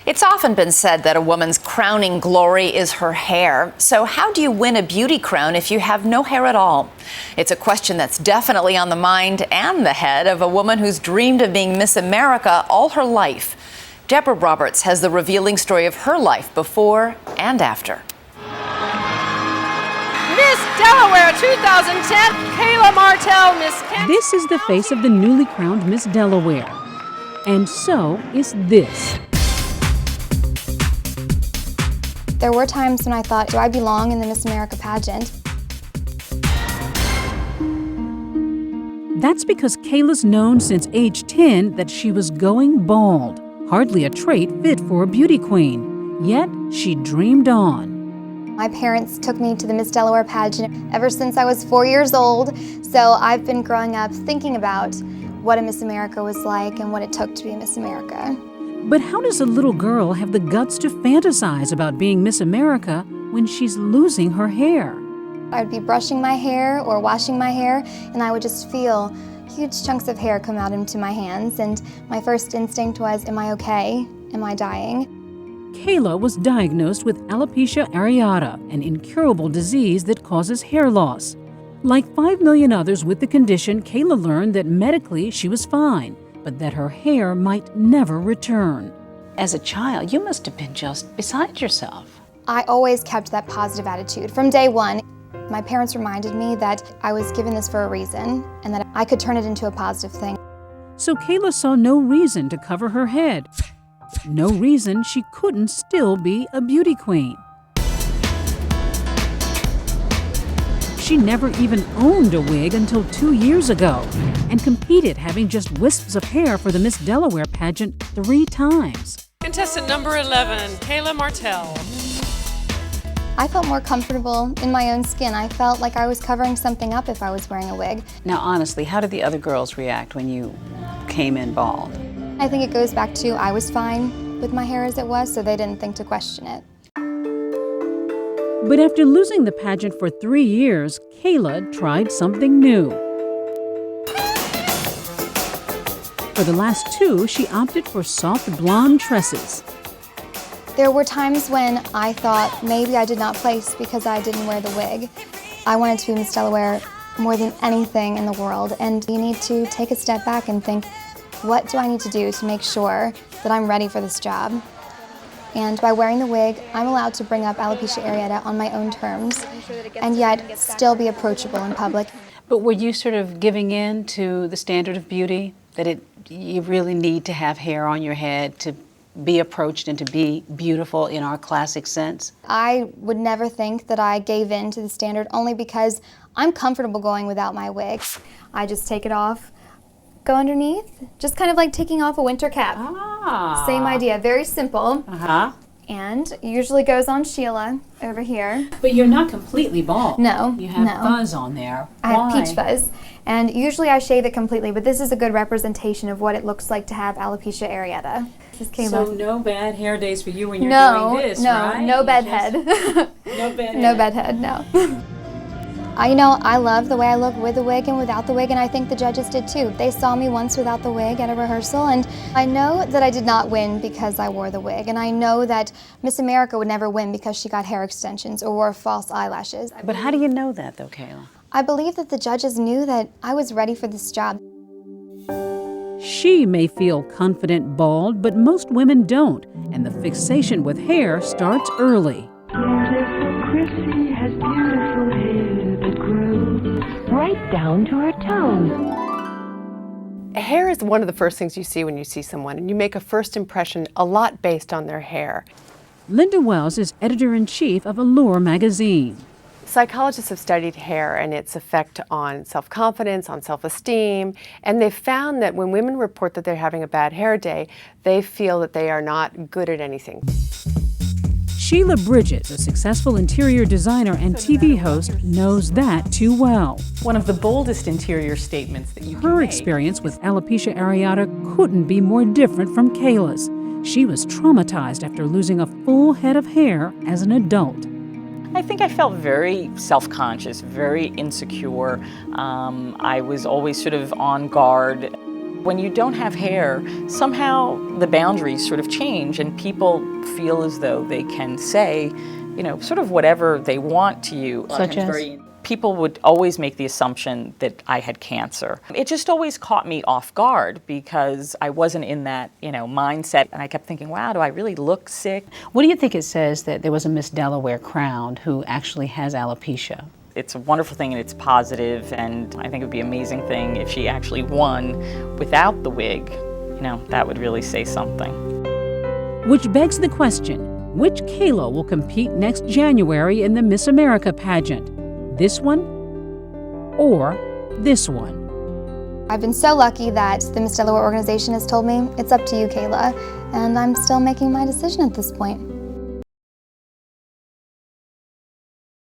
It's often been said that a woman's crowning glory is her hair. So how do you win a beauty crown if you have no hair at all? It's a question that's definitely on the mind and the head of a woman who's dreamed of being Miss America all her life. Deborah Roberts has the revealing story of her life before and after. Miss Delaware 2010, Kayla Martell, Miss This is the face of the newly crowned Miss Delaware. And so is this. There were times when I thought, do I belong in the Miss America pageant? That's because Kayla's known since age 10 that she was going bald, hardly a trait fit for a beauty queen. Yet she dreamed on. My parents took me to the Miss Delaware pageant ever since I was 4 years old, so I've been growing up thinking about what a Miss America was like and what it took to be a Miss America. But how does a little girl have the guts to fantasize about being Miss America when she's losing her hair? I'd be brushing my hair or washing my hair, and I would just feel huge chunks of hair come out into my hands, and my first instinct was, am I okay? Am I dying? Kayla was diagnosed with alopecia areata, an incurable disease that causes hair loss. Like 5 million others with the condition, Kayla learned that medically she was fine, but that her hair might never return. As a child, you must have been just beside yourself. I always kept that positive attitude from day one. My parents reminded me that I was given this for a reason and that I could turn it into a positive thing. So Kayla saw no reason to cover her head. No reason she couldn't still be a beauty queen. She never even owned a wig until 2 years ago and competed having just wisps of hair for the Miss Delaware pageant 3 times. Contestant number 11, Kayla Martell. I felt more comfortable in my own skin. I felt like I was covering something up if I was wearing a wig. Now, honestly, how did the other girls react when you came in bald? I think it goes back to I was fine with my hair as it was, so they didn't think to question it. But after losing the pageant for 3 years, Kayla tried something new. For the last 2, she opted for soft blonde tresses. There were times when I thought maybe I did not place because I didn't wear the wig. I wanted to be Miss Delaware more than anything in the world, and you need to take a step back and think, what do I need to do to make sure that I'm ready for this job? And by wearing the wig, I'm allowed to bring up alopecia areata on my own terms and yet still be approachable in public. But were you sort of giving in to the standard of beauty, that you really need to have hair on your head to be approached and to be beautiful in our classic sense? I would never think that I gave in to the standard only because I'm comfortable going without my wig. I just take it off, go underneath, just kind of like taking off a winter cap. Same idea, very simple. And usually goes on Sheila over here. But you're not completely bald. No, You have no. fuzz on there. I have peach fuzz. And usually I shave it completely, but this is a good representation of what it looks like to have alopecia areata. This is Kayla. So no bad hair days for you when you're No, doing this, no, right? no bed head. No bed head. No bed head, no. I love the way I look with the wig and without the wig, and I think the judges did too. They saw me once without the wig at a rehearsal, and I know that I did not win because I wore the wig, and I know that Miss America would never win because she got hair extensions or wore false eyelashes. But how do you know that, though, Kayla? I believe that the judges knew that I was ready for this job. She may feel confident bald, but most women don't, and the fixation with hair starts early. Beautiful Chrissy has beautiful hair that grows right down to her toes. Hair is one of the first things you see when you see someone, and you make a first impression a lot based on their hair. Linda Wells is editor-in-chief of Allure magazine. Psychologists have studied hair and its effect on self-confidence, on self-esteem, and they've found that when women report that they're having a bad hair day, they feel that they are not good at anything. Sheila Bridges, a successful interior designer and TV host, knows that too well. One of the boldest interior statements that you can Her make. experience with alopecia areata couldn't be more different from Kayla's. She was traumatized after losing a full head of hair as an adult. I think I felt very self-conscious, very insecure. I was always sort of on guard. When you don't have hair, somehow the boundaries sort of change and people feel as though they can say, you know, sort of whatever they want to you. Such as? People would always make the assumption that I had cancer. It just always caught me off guard because I wasn't in that, you know, mindset. And I kept thinking, wow, do I really look sick? What do you think it says that there was a Miss Delaware crowned who actually has alopecia? It's a wonderful thing and it's positive, and I think it would be an amazing thing if she actually won without the wig. You know, that would really say something. Which begs the question, which Kayla will compete next January in the Miss America pageant? This one or this one? I've been so lucky that the Miss Delaware organization has told me, it's up to you, Kayla, and I'm still making my decision at this point.